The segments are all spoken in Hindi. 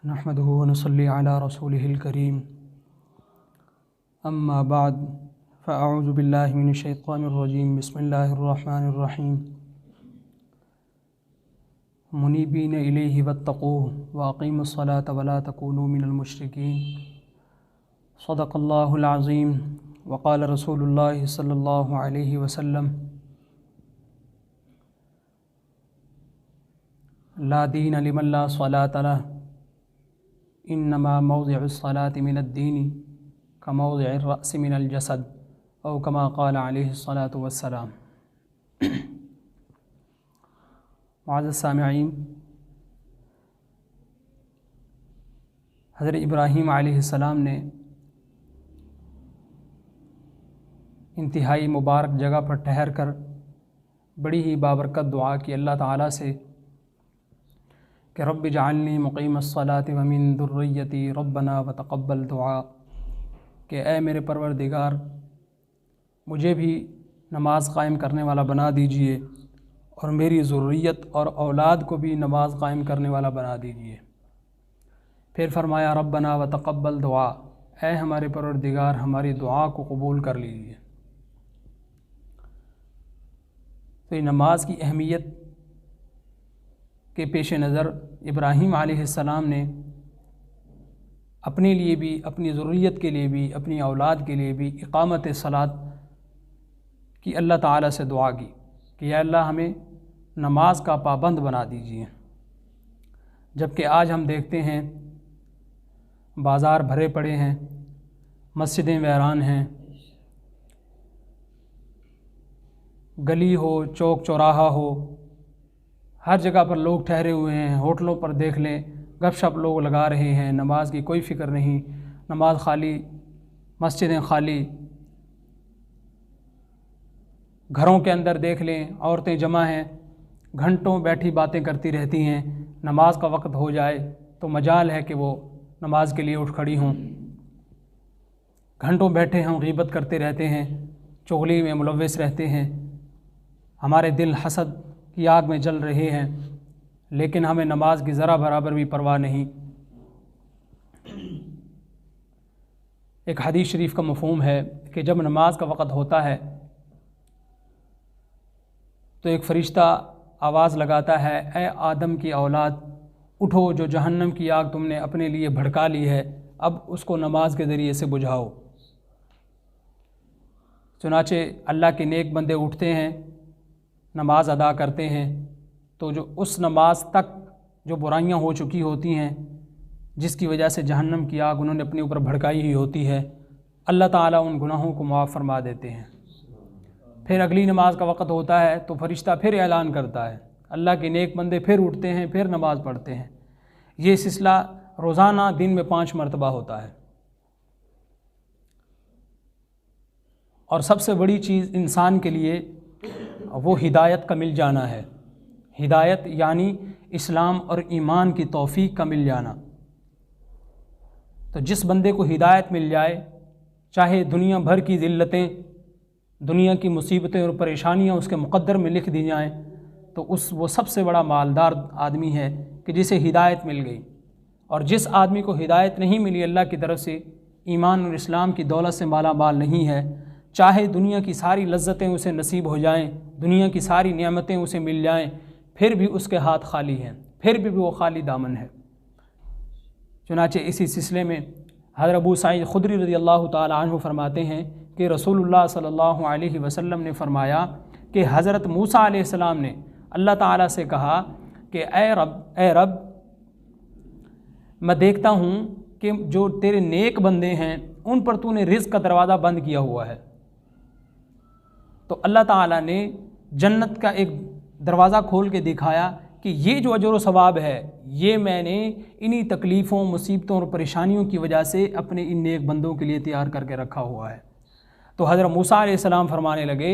नहमदुहु व नसल्ली अला रसूलिहिल करीम अम्मा बाद फ़अऊज़ु बिल्लाहि मिनश शैतानिर रजीम बिस्मिल्लाहिर रहमानिर रहीम मुनीबीन इलैहि वत्तक़ूहु व अक़ीमुस सलाता व ला तकूनू मिनल मुशरिकीन सदक़ल्लाहुल अज़ीम व क़ाल रसूलुल्लाहि सल्लल्लाहु अलैहि वसल्लम ला दीन लिमन ला सलाता लह इन्नमा मौज़िउस सलाति मिनद्दीनि कमौज़िइर रअसी मिनल जसद औ कमा क़ाल अलैहि सलातु वस्सलाम। मुअज़्ज़ज़ सामिईन, हज़रत इब्राहीम अलैहिस्सलाम ने इंतहाई मुबारक जगह पर ठहर कर बड़ी ही बाबरकत दुआ की अल्लाह ताला से कि रब्बि जअलनी मुक़ीमस्सलाति व मिन ज़ुर्रिय्यती रब्बना व तक़ब्बल दुआ, कि ऐ मेरे परवरदिगार मुझे भी नमाज़ क़ायम करने वाला बना दीजिए और मेरी ज़ुर्रियत और औलाद को भी नमाज़ क़ायम करने वाला बना दीजिए। फिर फरमाया रब्बना व तक़ब्बल दुआ, ऐ हमारे परवरदिगार हमारी दुआ को कबूल कर लीजिए। तो ये नमाज की अहमियत के पेश नज़र इब्राहीम अलैहिस्सलाम ने अपने लिए भी, अपनी ज़ुर्रियत के लिए भी, अपनी औलाद के लिए भी इक़ामत सलात की अल्लाह ताला से दुआ की कि या अल्लाह हमें नमाज का पाबंद बना दीजिए। जबकि आज हम देखते हैं बाज़ार भरे पड़े हैं, मस्जिदें वीरान हैं, गली हो चौक चौराहा हो हर जगह पर लोग ठहरे हुए हैं। होटलों पर देख लें गपशप लोग लगा रहे हैं, नमाज की कोई फ़िक्र नहीं, नमाज खाली, मस्जिदें खाली। घरों के अंदर देख लें औरतें जमा हैं, घंटों बैठी बातें करती रहती हैं। नमाज का वक्त हो जाए तो मजाल है कि वो नमाज के लिए उठ खड़ी हों। घंटों बैठे हों, ग़ीबत करते रहते हैं, चुगली में मुलव्वस रहते हैं। हमारे दिल हसद की आग में जल रहे हैं, लेकिन हमें नमाज की ज़रा बराबर भी परवाह नहीं। एक हदीस शरीफ का मफ़हूम है कि जब नमाज का वक़्त होता है तो एक फ़रिश्ता आवाज़ लगाता है, ए आदम की औलाद उठो, जो जहन्नम की आग तुमने अपने लिए भड़का ली है अब उसको नमाज के ज़रिए से बुझाओ। चुनाचे अल्लाह के नेक बंदे उठते हैं, नमाज अदा करते हैं, तो जो उस नमाज तक जो बुराइयां हो चुकी होती हैं, जिसकी वजह से जहन्नम की आग उन्होंने अपने ऊपर भड़काई ही होती है, अल्लाह ताला उन गुनाहों को माफ़ फरमा देते हैं। फिर अगली नमाज का वक़्त होता है तो फरिश्ता फिर ऐलान करता है, अल्लाह के नेक बंदे फिर उठते हैं, फिर नमाज़ पढ़ते हैं। ये सिलसिला रोज़ाना दिन में 5 मरतबा होता है। और सबसे बड़ी चीज़ इंसान के लिए वो हिदायत का मिल जाना है। हिदायत यानी इस्लाम और ईमान की तौफ़ीक़ का मिल जाना। तो जिस बंदे को हिदायत मिल जाए, चाहे दुनिया भर की ज़िल्लतें, दुनिया की मुसीबतें और परेशानियां उसके मुक़द्दर में लिख दी जाएं, तो वो सबसे बड़ा मालदार आदमी है कि जिसे हिदायत मिल गई। और जिस आदमी को हिदायत नहीं मिली अल्लाह की तरफ से, ईमान और इस्लाम की दौलत से माला माल नहीं है, चाहे दुनिया की सारी लज्जतें उसे नसीब हो जाएं, दुनिया की सारी नेमतें उसे मिल जाएं, फिर भी उसके हाथ खाली हैं, फिर भी वो खाली दामन है। चुनाचे इसी सिलसिले में हज़रत अबू सईद खुदरी रज़ियल्लाहु ताला अन्हु फरमाते हैं कि रसूलुल्लाह सल्लल्लाहु अलैहि वसल्लम ने फरमाया कि हज़रत मूसा अलैहिस्सलाम ने अल्लाह ताला से कहा कि ए रब, मैं देखता हूँ कि जो तेरे नेक बंदे हैं उन पर तूने रिज़्क़ का दरवाज़ा बंद किया हुआ है। तो अल्लाह ताला ने जन्नत का एक दरवाज़ा खोल के दिखाया कि ये जो अजर व सवाब है, ये मैंने इन्हीं तकलीफ़ों, मुसीबतों और परेशानियों की वजह से अपने इन नेक बंदों के लिए तैयार करके रखा हुआ है। तो हज़रत मूसा अलैहिस्सलाम फरमाने लगे,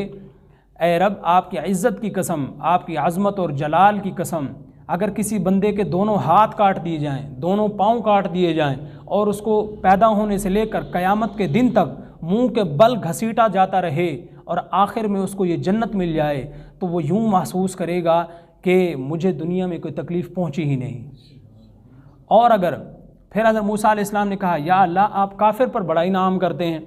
ए रब, आपकी इज़्ज़त की कसम, आपकी अज़मत और जलाल की कसम, अगर किसी बंदे के दोनों हाथ काट दिए जाएँ, दोनों पाँव काट दिए जाएँ और उसको पैदा होने से लेकर क़यामत के दिन तक मुँह के बल घसीटा जाता रहे और आखिर में उसको ये जन्नत मिल जाए, तो वो यूँ महसूस करेगा कि मुझे दुनिया में कोई तकलीफ़ पहुँची ही नहीं। और अगर फिर हज़रत मूसा अलैहिस्सलाम ने कहा, या अल्लाह आप काफिर पर बड़ा इनाम करते हैं।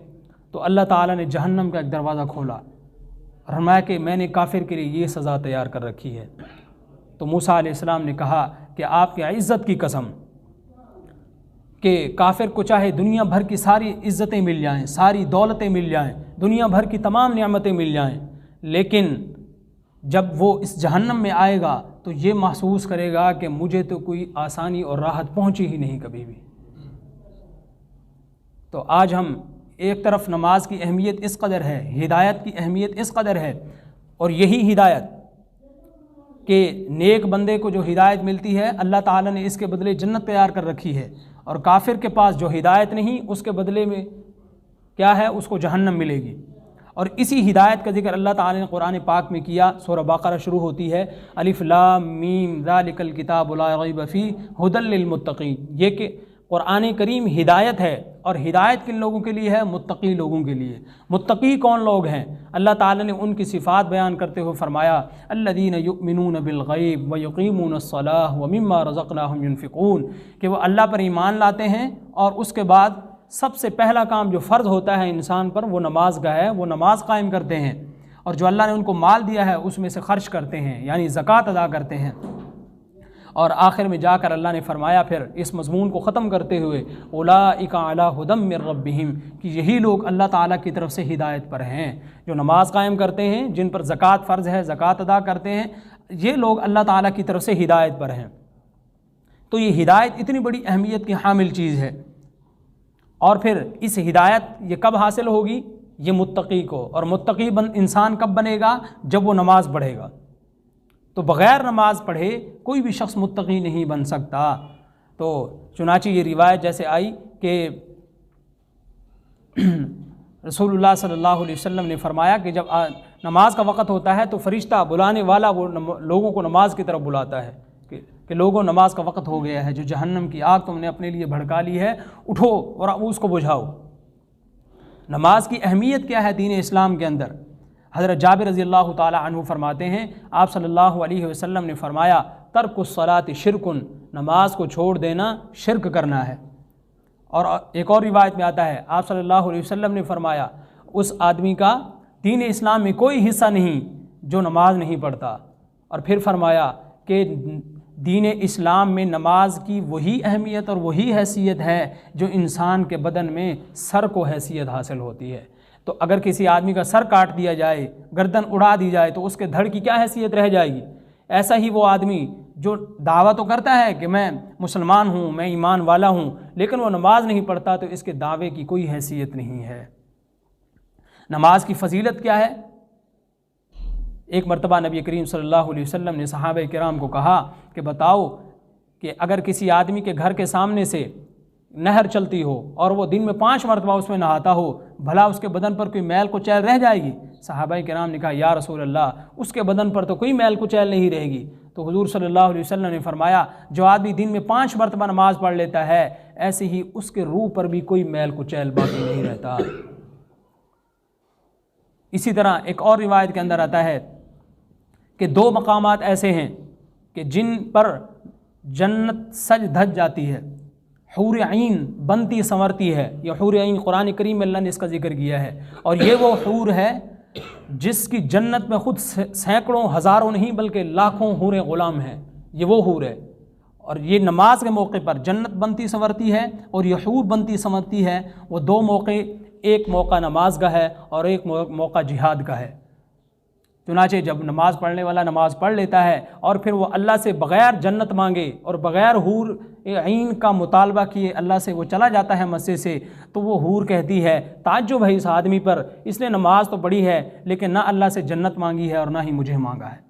तो अल्लाह ताला ने जहन्नम का एक दरवाज़ा खोला और फरमाया कि मैंने काफिर के लिए ये सज़ा तैयार कर रखी है। तो मूसा अलैहिस्सलाम ने कहा कि आपकी इज़्ज़त की कसम कि काफिर को चाहे दुनिया भर की सारी इज़्ज़तें मिल जाएं, सारी दौलतें मिल जाएं, दुनिया भर की तमाम नियामतें मिल जाएं, लेकिन जब वो इस जहन्नम में आएगा तो ये महसूस करेगा कि मुझे तो कोई आसानी और राहत पहुंची ही नहीं कभी भी। तो आज हम एक तरफ नमाज की अहमियत इस कदर है, हिदायत की अहमियत इस कदर है, और यही हिदायत कि नेक बंदे को जो हिदायत मिलती है अल्लाह ताला ने इसके बदले जन्नत तैयार कर रखी है, और काफिर के पास जो हिदायत नहीं उसके बदले में क्या है, उसको जहन्नम मिलेगी। और इसी हिदायत का जिक्र अल्लाह ताला ने कुरान पाक में किया। सूरह बकरा शुरू होती है अलिफ लाम मीम ज़ालिकल किताबु ला रैब फीह हुदल लिल मुत्तकीन। ये कि कुरान करीम हिदायत है, और हिदायत किन लोगों के लिए है, मुत्तकी लोगों के लिए। मुत्तकी कौन लोग हैं? अल्लाह ताला ने उनकी सिफ़ात बयान करते हुए फरमाया अल्लज़ीना युमिनून बिल गैब व युकीमूनस्सलाह व मिम्मा रज़क़नाहुम युनफ़िक़ून, कि वो अल्लाह पर ईमान लाते हैं और उसके बाद सबसे पहला काम जो फ़र्ज़ होता है इंसान पर वो नमाज का है, वो नमाज कायम करते हैं, और जो अल्लाह ने उनको माल दिया है उसमें से ख़र्च करते हैं, यानी ज़कात अदा करते हैं। और आखिर में जाकर अल्लाह ने फरमाया फिर इस मज़मून को ख़त्म करते हुए उलाइका अला हुदम मिर रब्बिहिम, कि यही लोग अल्लाह ताला की तरफ से हिदायत पर हैं, जो नमाज कायम करते हैं, जिन पर ज़कात फ़र्ज़ है, ज़कात अदा करते हैं, ये लोग अल्लाह ताला की तरफ से हिदायत पर हैं। तो ये हिदायत इतनी बड़ी अहमियत की हामिल चीज़ है। और फिर इस हिदायत ये कब हासिल होगी? ये मुत्तकी को। और मुत्तकी इंसान कब बनेगा? जब वो नमाज पढ़ेगा। तो बग़ैर नमाज पढ़े कोई भी शख्स मुत्तकी नहीं बन सकता। तो चुनांचे ये रिवायत जैसे आई कि रसूलुल्लाह सल्लल्लाहु अलैहि वसल्लम ने फरमाया कि जब नमाज का वक़्त होता है तो फ़रिश्ता बुलाने वाला वो लोगों को नमाज की तरफ बुलाता है कि लोगों नमाज का वक़्त हो गया है, जो जहन्नम की आग तुमने अपने लिए भड़का ली है, उठो और उसको बुझाओ। नमाज की अहमियत क्या है दीन इस्लाम के अंदर? हज़रत जाबिर रज़ी अल्लाह ताला अन्हु फरमाते हैं आप सल्लल्लाहु अलैहि वसल्लम ने फरमाया तर्कुस सलाति शिरकुन, नमाज को छोड़ देना शिरक करना है। और एक और रिवायत में आता है आप सल्लल्लाहु अलैहि वसल्लम ने फरमाया उस आदमी का दीन इस्लाम में कोई हिस्सा नहीं जो नमाज नहीं पढ़ता। और फिर फरमाया कि दीन इस्लाम में नमाज की वही अहमियत और वही हैसियत है जो इंसान के बदन में सर को हैसियत हासिल होती है। तो अगर किसी आदमी का सर काट दिया जाए, गर्दन उड़ा दी जाए, तो उसके धड़ की क्या हैसियत रह जाएगी? ऐसा ही वो आदमी जो दावा तो करता है कि मैं मुसलमान हूँ, मैं ईमान वाला हूँ, लेकिन वो नमाज नहीं पढ़ता, तो इसके दावे की कोई हैसियत नहीं है। नमाज की फजीलत क्या है? एक मरतबा नबी करीम सल्लल्लाहु अलैहि वसल्लम ने सहाबा किराम को कहा कि बताओ कि अगर किसी आदमी के घर के सामने से नहर चलती हो और वो दिन में 5 मरतबा उसमें नहाता हो, भला उसके बदन पर कोई मैल कुचैल रह जाएगी? सहाबा किराम ने कहा या रसूल अल्लाह, उसके बदन पर तो कोई मैल कुचैल नहीं रहेगी। तो हुजूर सल्लल्लाहु अलैहि वसल्लम ने फरमाया जो आदमी दिन में 5 मरतबा नमाज पढ़ लेता है, ऐसे ही उसके रूह पर भी कोई मैल कुचैल बाकी नहीं रहता। इसी तरह एक और रिवायत के अंदर आता है कि 2 मकामात ऐसे हैं कि जिन पर जन्नत सज धज जाती है, हूर ऐन बनती संवरती है। यह हूर ऐन कुरान करीम में अल्लाह ने इसका जिक्र किया है, और ये वो हूर है जिसकी जन्नत में ख़ुद सैकड़ों हज़ारों नहीं बल्कि लाखों हूरें ग़ुलाम हैं। ये वो हूर है, और ये नमाज के मौके पर जन्नत बनती संवरती है और ये हूर बनती संवरती है। वो 2 मौके, एक मौका नमाज का है और एक मौका जिहाद का है। चुनाचे जब नमाज पढ़ने वाला नमाज पढ़ लेता है और फिर वो अल्लाह से बग़ैर जन्नत मांगे और बग़ैर हूर ऐन का मुतालबा किए अल्लाह से वो चला जाता है मस्जिद से, तो वो हूर कहती है ताज्जुब है इस आदमी पर, इसने नमाज तो पढ़ी है लेकिन ना अल्लाह से जन्नत मांगी है और ना ही मुझे मांगा है।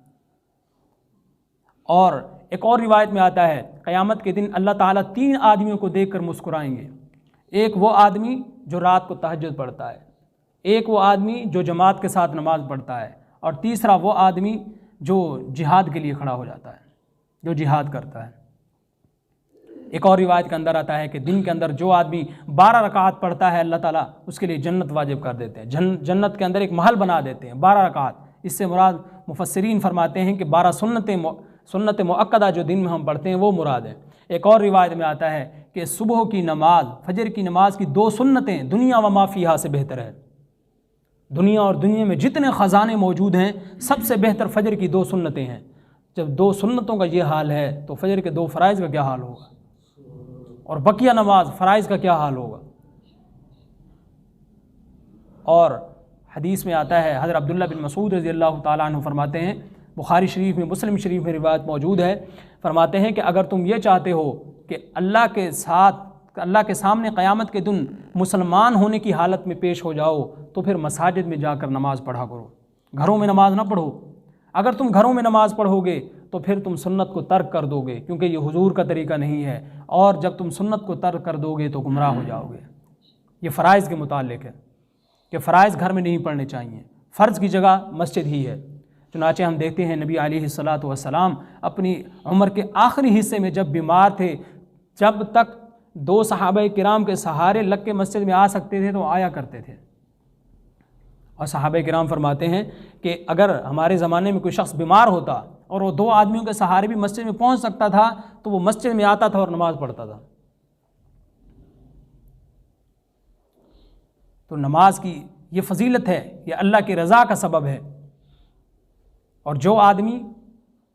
और एक और रिवायत में आता है क़यामत के दिन अल्लाह ताला 3 आदमियों को देख कर मुस्कुराएंगे। एक वो आदमी जो रात को तहज्जुद पढ़ता है, एक वो आदमी जो जमात के साथ नमाज पढ़ता है, और तीसरा वो आदमी जो जिहाद के लिए खड़ा हो जाता है, जो जिहाद करता है। एक और रिवायत के अंदर आता है कि दिन के अंदर जो आदमी 12 रकात पढ़ता है अल्लाह ताला उसके लिए जन्नत वाजिब कर देते हैं, जन्नत के अंदर एक महल बना देते हैं 12 रकात। इससे मुराद मुफस्सिरीन फरमाते हैं कि 12 सुन्नत मुअक्कदा जो दिन में हम पढ़ते हैं वो मुराद है। एक और रिवायत में आता है कि सुबह की नमाज, फजर की नमाज की 2 सुन्नतें दुनिया व माफिया से बेहतर है। दुनिया और दुनिया में जितने ख़जाने मौजूद हैं सबसे बेहतर फजर की 2 सुन्नतें हैं। जब 2 सुन्नतों का ये हाल है तो फजर के 2 फ़राइज़ का क्या हाल होगा, और बकिया नमाज फ़राइज़ का क्या हाल होगा। और हदीस में आता है, हज़रत अब्दुल्ला बिन मसूद रज़ी अल्लाह ताला अन्हु फरमाते हैं, बुखारी शरीफ में, मुस्लिम शरीफ में रिवायत मौजूद है, फरमाते हैं कि अगर तुम ये चाहते हो कि अल्लाह के सामने क़यामत के दिन मुसलमान होने की हालत में पेश हो जाओ तो फिर मसाजिद में जाकर नमाज़ पढ़ा करो, घरों में नमाज ना पढ़ो। अगर तुम घरों में नमाज़ पढ़ोगे तो फिर तुम सुन्नत को तर्क कर दोगे, क्योंकि ये हुजूर का तरीका नहीं है, और जब तुम सुन्नत को तर्क कर दोगे तो गुमराह हो जाओगे। ये फ़राइज़ के मुताल्लिक़ है कि फ़राइज़ घर में नहीं पढ़ने चाहिए, फ़र्ज़ की जगह मस्जिद ही है। चुनाचे हम देखते हैं नबी अलैहिस्सलातु वस्सलाम अपनी उम्र के आखिरी हिस्से में जब बीमार थे, जब तक 2 सहाबाए किराम के सहारे लग के मस्जिद में आ सकते थे तो आया करते थे। और सहाबाए किराम फरमाते हैं कि अगर हमारे ज़माने में कोई शख्स बीमार होता और वो 2 आदमियों के सहारे भी मस्जिद में पहुंच सकता था तो वो मस्जिद में आता था और नमाज़ पढ़ता था। तो नमाज की ये फजीलत है, ये अल्लाह की रज़ा का सबब है। और जो आदमी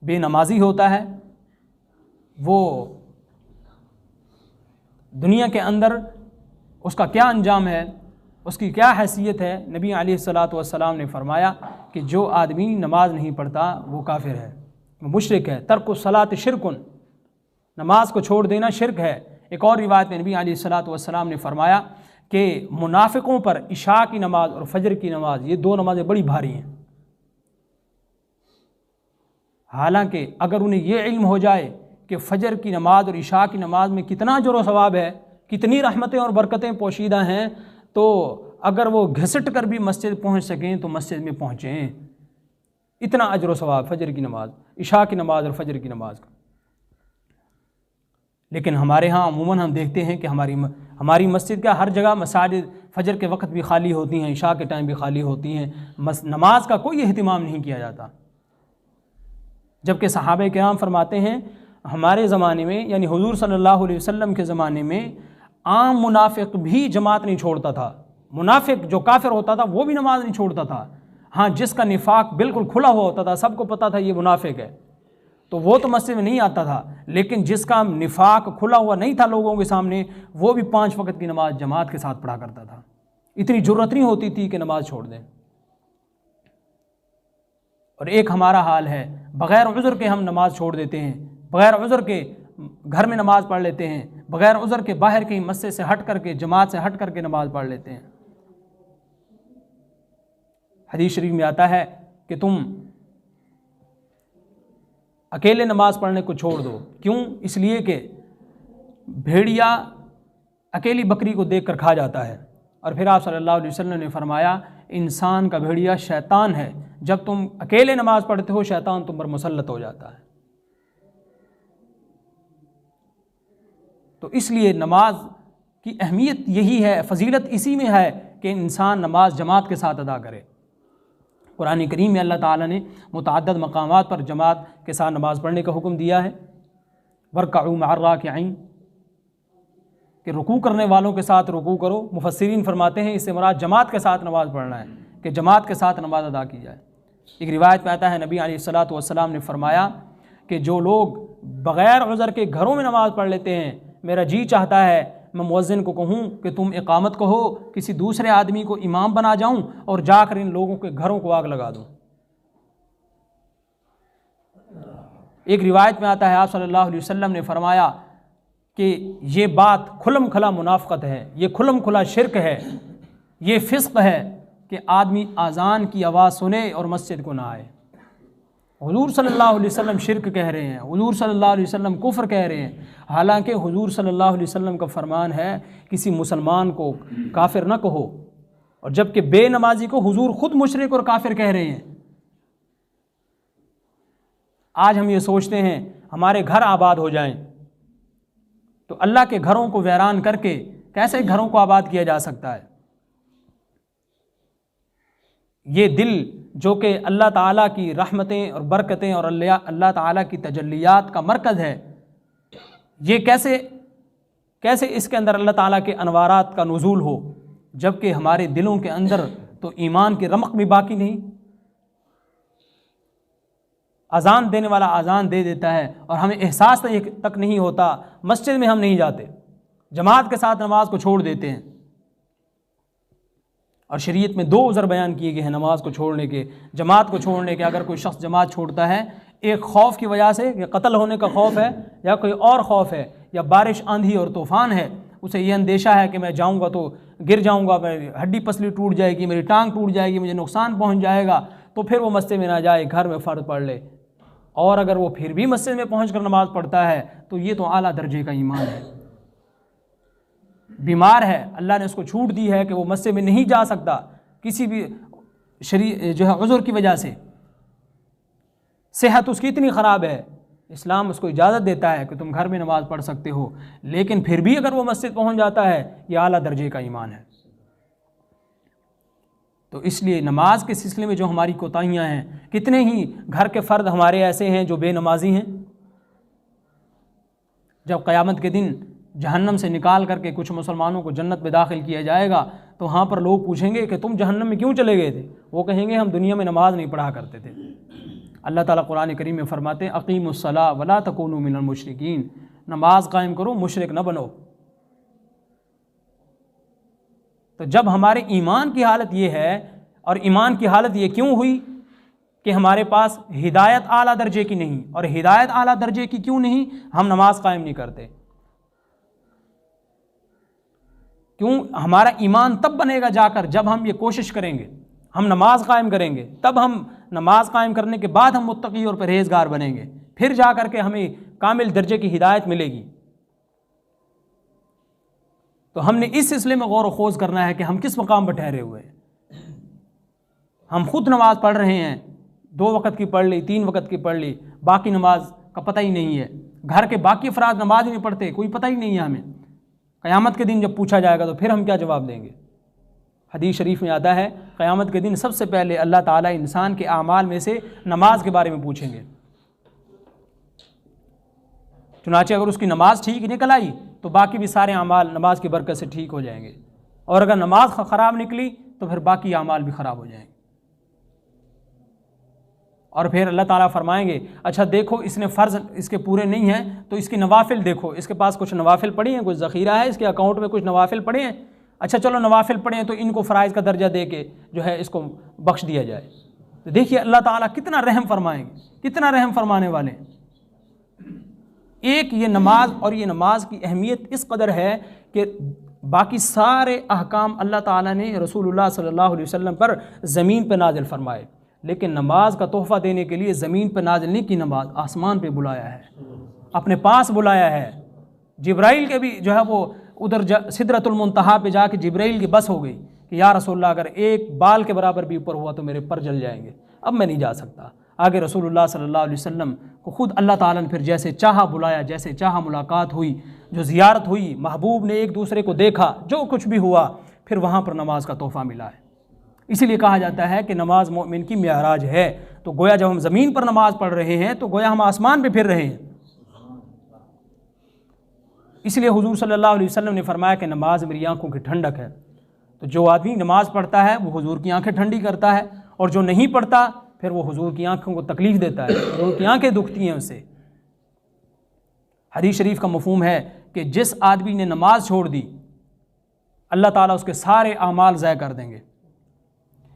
बेनमाजी होता है वो दुनिया के अंदर उसका क्या अंजाम है, उसकी क्या हैसियत है। नबी अलैहिस्सलातु वस्सलाम ने फरमाया कि जो आदमी नमाज नहीं पढ़ता वो काफिर है, वो मुशरिक है। तर्कुस सलात शिरकुन, नमाज को छोड़ देना शिरक है। एक और रिवायत में नबी अलैहिस्सलातु वस्सलाम ने फरमाया कि मुनाफिकों पर इशा की नमाज और फजर की नमाज, ये 2 नमाज़ें बड़ी भारी हैं। हालांकि अगर उन्हें ये इल्म हो जाए कि फ़जर की नमाज और इशा की नमाज में कितना अजर व सवाब है, कितनी रहमतें और बरकतें पोशीदा हैं, तो अगर वो घिसट कर भी मस्जिद पहुंच सकें तो मस्जिद में पहुँचें। इतना अजर व सवाब फ़जर की नमाज, इशा की नमाज और फ़जर की नमाज का। लेकिन हमारे यहाँ अमूमन हम देखते हैं कि हमारी मस्जिद का हर जगह मसाजिद फ़जर के वक्त भी खाली होती हैं, इशा के टाइम भी खाली होती हैं, नमाज का कोई अहतमाम नहीं किया जाता। जबकि सहाबे किराम फरमाते हैं हमारे ज़माने में, यानी हुजूर सल्लल्लाहु अलैहि वसल्लम के ज़माने में आम मुनाफिक भी जमात नहीं छोड़ता था। मुनाफिक जो काफिर होता था वो भी नमाज नहीं छोड़ता था। हाँ, जिसका निफाक बिल्कुल खुला हुआ होता था, सबको पता था ये मुनाफिक है, तो वो तो मस्जिद में नहीं आता था। लेकिन जिसका निफाक खुला हुआ नहीं था लोगों के सामने, वो भी 5 वक्त की नमाज जमात के साथ पढ़ा करता था। इतनी जुर्रत नहीं होती थी कि नमाज छोड़ दें। और एक हमारा हाल है, बग़ैर उज़्र के हम नमाज छोड़ देते हैं, बग़ैर उज़्र के घर में नमाज पढ़ लेते हैं, बग़ैर उज़्र के बाहर कहीं मस्जिद से हट करके, जमात से हट करके नमाज पढ़ लेते हैं। हदीस शरीफ में आता है कि तुम अकेले नमाज पढ़ने को छोड़ दो। क्यों? इसलिए कि भेड़िया अकेली बकरी को देख कर खा जाता है। और फिर आप सल्लल्लाहु अलैहि वसल्लम ने फरमाया, इंसान का भेड़िया शैतान है, जब तुम अकेले नमाज पढ़ते हो शैतान तुम पर मुसल्लत हो जाता है। तो इसलिए नमाज की अहमियत यही है, फजीलत इसी में है कि इंसान नमाज जमात के साथ अदा करे। कुरान करीम में अल्लाह ताला ने मुतअद्दिद मकामात पर जमात के साथ नमाज़ पढ़ने का हुक्म दिया है। वरकऊ मअर राकिईन, कि रुकू करने वालों के साथ रुकू करो। मुफस्सिरीन फरमाते हैं इससे मुराद जमात के साथ नमाज़ पढ़ना है, कि जमात के साथ नमाज अदा की जाए। एक रिवायत में आता है नबी अलैहिस्सलातु वस्सलाम ने फरमाया कि जो लोग बग़ैर उज़्र के घरों में नमाज़ पढ़ लेते हैं, मेरा जी चाहता है मैं मुअज़्ज़िन को कहूँ कि तुम इक़ामत कहो, किसी दूसरे आदमी को इमाम बना जाऊँ और जाकर इन लोगों के घरों को आग लगा दूँ। एक रिवायत में आता है आप सल्लल्लाहु अलैहि वसल्लम ने फरमाया कि ये बात खुलम खुला मुनाफ़क़त है, ये खुलम खुला शिरक है, ये फ़िस्क़ है कि आदमी आज़ान की आवाज़ सुने और मस्जिद को ना आए। हुजूर सल्लल्लाहु अलैहि वसल्लम शिरक कह रहे हैं, हुजूर सल्लल्लाहु अलैहि वसल्लम कुफ्र कह रहे हैं। हालांकि हुजूर सल्लल्लाहु अलैहि वसल्लम का फरमान है किसी मुसलमान को काफिर न कहो, और जबकि बेनमाजी को हुजूर खुद मुशरिक और काफिर कह रहे हैं। आज हम ये सोचते हैं हमारे घर आबाद हो जाएं, तो अल्लाह के घरों को वैरान करके कैसे घरों को आबाद किया जा सकता है? ये दिल जो कि अल्लाह ताला की रहमतें और बरकतें और अल्लाह ताला की तजल्लियात का मरकज़ है, ये कैसे इसके अंदर अल्लाह ताला के अनवारात का नुज़ूल हो, जबकि हमारे दिलों के अंदर तो ईमान की रमक भी बाकी नहीं। अजान देने वाला अजान दे देता है और हमें एहसास तक नहीं होता, मस्जिद में हम नहीं जाते, जमात के साथ नमाज को छोड़ देते हैं। और शरीयत में 2 उज़र बयान किए गए हैं नमाज को छोड़ने के, जमात को छोड़ने के। अगर कोई शख्स जमात छोड़ता है एक खौफ की वजह से, या कत्ल होने का खौफ है या कोई और खौफ है, या बारिश आंधी और तूफ़ान है, उसे ये अंदेशा है कि मैं जाऊंगा तो गिर जाऊंगा, मेरी हड्डी पसली टूट जाएगी, मेरी टांग टूट जाएगी, मुझे नुकसान पहुंच जाएगा, तो फिर वो मस्जिद में ना जाए, घर में फ़र्ज पढ़ ले। और अगर वो फिर भी मस्जिद में पहुंचकर नमाज पढ़ता है तो ये तो आला दर्जे का ईमान है। बीमार है, अल्लाह ने उसको छूट दी है कि वो मस्जिद में नहीं जा सकता किसी भी उज़्र की वजह से, सेहत उसकी इतनी ख़राब है, इस्लाम उसको इजाज़त देता है कि तुम घर में नमाज़ पढ़ सकते हो, लेकिन फिर भी अगर वो मस्जिद पहुंच जाता है, यह आला दर्जे का ईमान है। तो इसलिए नमाज के सिलसिले में जो हमारी कोताहियाँ हैं, कितने ही घर के फ़र्द हमारे ऐसे हैं जो बेनमाजी हैं। जब क़यामत के दिन जहन्नम से निकाल करके कुछ मुसलमानों को जन्नत में दाखिल किया जाएगा तो वहाँ पर लोग पूछेंगे कि तुम जहन्नम में क्यों चले गए थे? वो कहेंगे हम दुनिया में नमाज नहीं पढ़ा करते थे। अल्लाह ताला कुरान करीम में फरमाते हैं अक़ीमुस्सलाह वला तकूनू मिनल मुशरिकीन, नमाज कायम करो, मुशरिक न बनो। तो जब हमारे ईमान की हालत ये है, और ईमान की हालत ये क्यों हुई कि हमारे पास हिदायत आला दर्जे की नहीं, और हिदायत आला दर्जे की क्यों नहीं, हम नमाज कायम नहीं करते। क्यों? हमारा ईमान तब बनेगा जाकर जब हम ये कोशिश करेंगे, हम नमाज कायम करेंगे, तब हम नमाज कायम करने के बाद हम मुत्तकी और परहेज़गार बनेंगे, फिर जा कर के हमें कामिल दर्जे की हिदायत मिलेगी। तो हमने इस सिलसिले में गौर व खोज करना है कि हम किस मकाम पर ठहरे हुए हैं। हम खुद नमाज पढ़ रहे हैं, 2 वक़्त की पढ़ ली, 3 वक़्त की पढ़ ली, बाकी नमाज का पता ही नहीं है। घर के बाकी अफराद नमाज ही नहीं पढ़ते, कोई पता ही नहीं है हमें। क़यामत के दिन जब पूछा जाएगा तो फिर हम क्या जवाब देंगे? हदीस शरीफ में आता है क़यामत के दिन सबसे पहले अल्लाह ताला इंसान के आमाल में से नमाज के बारे में पूछेंगे। चुनांचे अगर उसकी नमाज ठीक निकल आई तो बाकी भी सारे आमाल नमाज की बरकत से ठीक हो जाएंगे, और अगर नमाज ख़राब निकली तो फिर बाकी आमाल भी ख़राब हो जाएंगे। और फिर अल्लाह ताला फरमाएंगे अच्छा देखो इसने फ़र्ज़ इसके पूरे नहीं हैं तो इसकी नवाफिल देखो, इसके पास कुछ नवाफिल पड़ी हैं, कुछ ज़ख़ीरा है, इसके अकाउंट में कुछ नवाफिल पड़े हैं, अच्छा चलो नवाफिल पड़े हैं तो इनको फ़राइज़ का दर्जा दे के जो है इसको बख्श दिया जाए। तो देखिए अल्लाह ताला कितना रहम फरमाएंगे, कितना रहम फरमाने वाले हैं। एक ये नमाज, और ये नमाज की अहमियत इस कदर है कि बाकी सारे अहकाम अल्लाह ताला ने रसूलुल्लाह सल्लल्लाहु अलैहि वसल्लम पर ज़मीन पर नाजिल फरमाए, लेकिन नमाज का तोहफ़ा देने के लिए ज़मीन पर नाजिल नहीं की, नमाज आसमान पे बुलाया है, अपने पास बुलाया है। जिब्राइल के भी जो है वो उधर सिदरतुल मुंतहा पे जाके जिब्राइल की बस हो गई कि या रसूलल्लाह अगर एक बाल के बराबर भी ऊपर हुआ तो मेरे पर जल जाएंगे, अब मैं नहीं जा सकता। आगे रसूलुल्लाह सल्लल्लाहु अलैहि वसल्लम को ख़ुद अल्लाह ताला ने फिर जैसे चाहा बुलाया, जैसे चाहा मुलाकात हुई, जो ज़ियारत हुई, महबूब ने एक दूसरे को देखा, जो कुछ भी हुआ, फिर वहाँ पर नमाज का तोहफ़ा मिला है। इसीलिए कहा जाता है कि नमाज मोमिन की मेराज है। तो गोया जब हम ज़मीन पर नमाज पढ़ रहे हैं तो गोया हम आसमान पे फिर रहे हैं। इसलिए हुजूर सल्लल्लाहु अलैहि वसल्लम ने फरमाया कि नमाज मेरी आंखों की ठंडक है। तो जो आदमी नमाज पढ़ता है वो हुजूर की आंखें ठंडी करता है, और जो नहीं पढ़ता फिर वो हुजूर की आंखों को तकलीफ़ देता है, हुजूर की आंखें दुखती हैं उससे। हदीस शरीफ का मफ़हूम है कि जिस आदमी ने नमाज छोड़ दी अल्लाह ताला उसके सारे आमाल ज़ाय कर देंगे।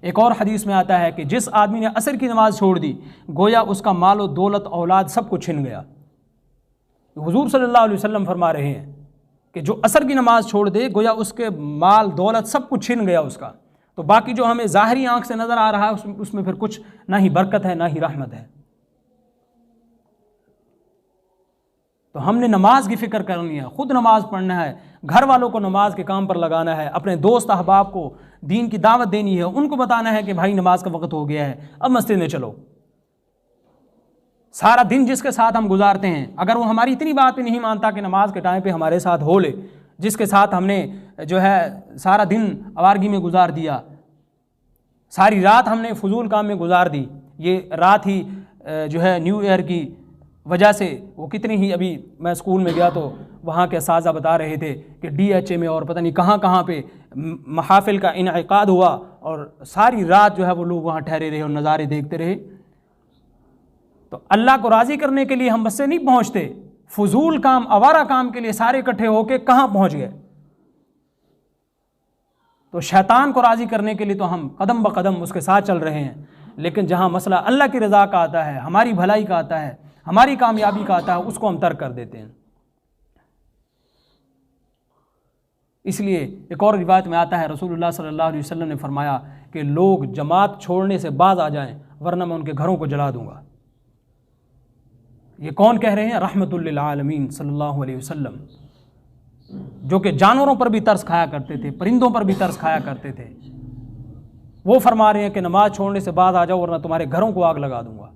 एक और हदीस में आता है कि जिस आदमी ने असर की नमाज छोड़ दी गोया उसका माल और दौलत औलाद सब कुछ छिन गया। हुजूर सल्लल्लाहु अलैहि वसल्लम फरमा रहे हैं कि जो असर की नमाज छोड़ दे गोया उसके माल दौलत सब कुछ छिन गया उसका। तो बाकी जो हमें ज़ाहरी आंख से नज़र आ रहा है उसमें फिर कुछ ना ही बरकत है ना ही रहमत है। तो हमने नमाज की फ़िक्र करनी है, ख़ुद नमाज पढ़ना है, घर वालों को नमाज के काम पर लगाना है, अपने दोस्त अहबाब को दीन की दावत देनी है, उनको बताना है कि भाई नमाज का वक्त हो गया है, अब मस्जिद में चलो। सारा दिन जिसके साथ हम गुजारते हैं अगर वो हमारी इतनी बात भी नहीं मानता कि नमाज के टाइम पे हमारे साथ हो ले, जिसके साथ हमने जो है सारा दिन आवारगी में गुजार दिया, सारी रात हमने फजूल काम में गुजार दी, ये रात ही जो है न्यू ईयर की वजह से वो कितनी ही, अभी मैं स्कूल में गया तो वहाँ के असातिज़ा बता रहे थे कि DHA में और पता नहीं कहाँ कहाँ पे महफ़िल का इनेकाद हुआ और सारी रात जो है वो लोग वहाँ ठहरे रहे और नज़ारे देखते रहे। तो अल्लाह को राज़ी करने के लिए हम बस से नहीं पहुँचते, फजूल काम, आवारा काम के लिए सारे इकट्ठे होके कहाँ पहुँच गए। तो शैतान को राज़ी करने के लिए तो हम कदम ब कदम उसके साथ चल रहे हैं, लेकिन जहाँ मसला अल्लाह की रज़ा का आता है, हमारी भलाई का आता है, हमारी कामयाबी का आता है, उसको हम तर्क कर देते हैं। इसलिए एक और रिवायत में आता है, रसूलुल्लाह सल्लल्लाहु अलैहि वसल्लम ने फरमाया कि लोग जमात छोड़ने से बाज आ जाएं, वरना मैं उनके घरों को जला दूंगा। ये कौन कह रहे हैं? रहमतुल लिल आलमीन सल्लल्लाहु अलैहि वसल्लम, जो कि जानवरों पर भी तरस खाया करते थे, परिंदों पर भी तरस खाया करते थे। वो फरमा रहे हैं कि नमाज छोड़ने से बाज आ जाओ वरना तुम्हारे घरों को आग लगा दूंगा।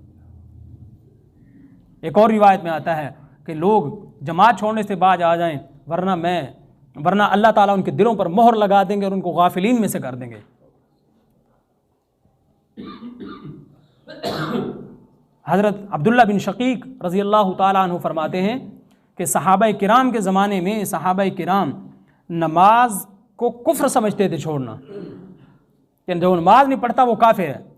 एक और रिवायत में आता है कि लोग जमात छोड़ने से बाज आ जाएं, वरना अल्लाह ताला उनके दिलों पर मोहर लगा देंगे और उनको गाफिलीन में से कर देंगे। हज़रत अब्दुल्ला बिन शकीक रज़ी अल्लाह ताला अन्हु फरमाते हैं कि सहाबा किराम के ज़माने में सहाबा किराम नमाज को कुफ्र समझते थे छोड़ना, कि जो नमाज नहीं पढ़ता वो काफिर है।